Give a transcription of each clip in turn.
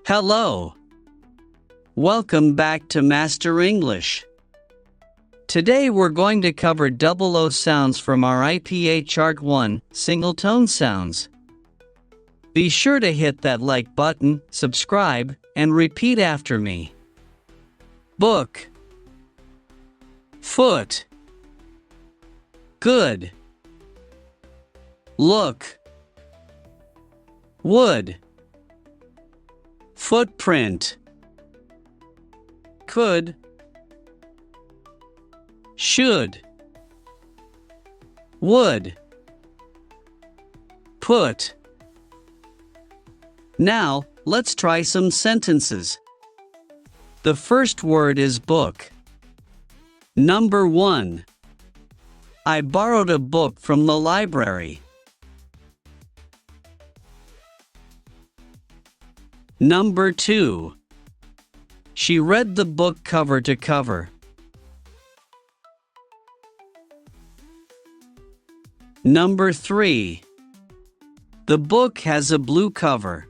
Hello. Welcome back to Master English. Today we're going to cover double O sounds from our IPA Chart 1, single tone sounds. Be sure to hit that like button, subscribe, and repeat after me. Book. Foot. Good. Look. Would. Footprint. Could. Should. Would. Put. Now, let's try some sentences. The first word is book. Number 1. I borrowed a book from the library. Number 2. She read the book cover to cover. Number 3. The book has a blue cover.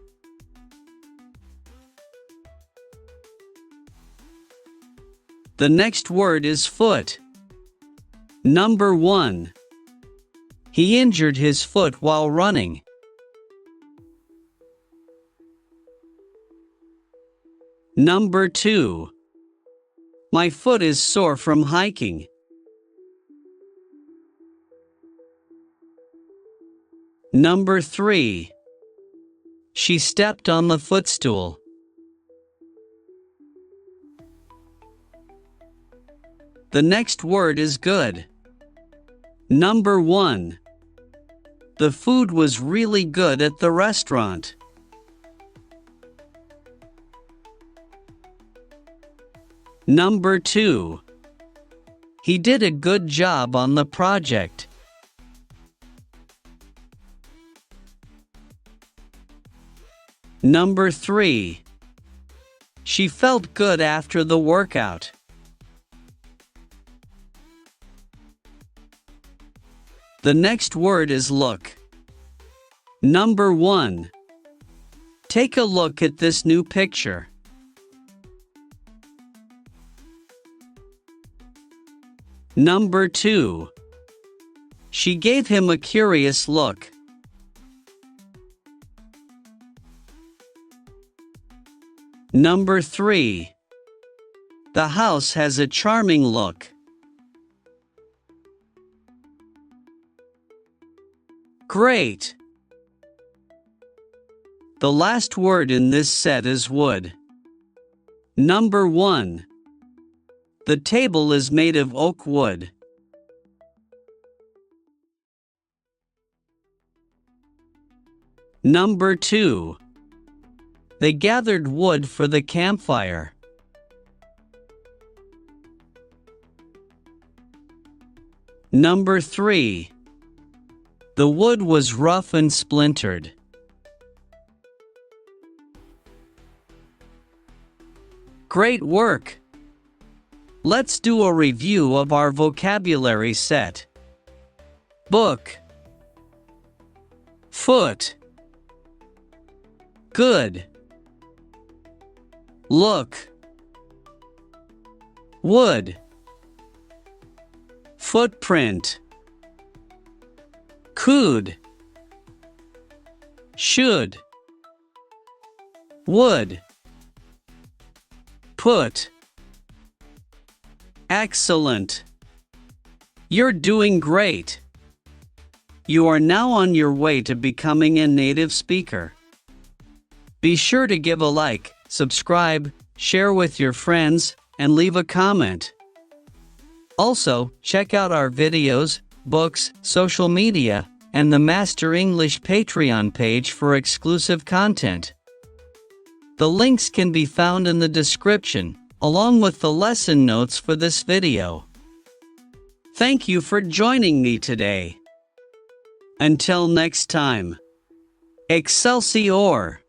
The next word is foot. Number 1. He injured his foot while running. Number 2. My foot is sore from hiking. Number 3. She stepped on the footstool. The next word is good. Number 1. The food was really good at the restaurant. Number 2. He did a good job on the project. Number 3. She felt good after the workout. The next word is look. Number 1. Take a look at this new picture. Number 2. She gave him a curious look. Number 3. The house has a charming look. Great! The last word in this set is wood. Number 1. The table is made of oak wood. Number 2. They gathered wood for the campfire. Number 3. The wood was rough and splintered. Great work! Let's do a review of our vocabulary set. Book. Foot. Good. Look. Would. Footprint. Could. Should. Would. Put. Excellent! You're doing great! You are now on your way to becoming a native speaker. Be sure to give a like, subscribe, share with your friends, and leave a comment. Also, check out our videos, books, social media, and the Master English Patreon page for exclusive content. The links can be found in the description, along with the lesson notes for this video. Thank you for joining me today. Until next time. Excelsior!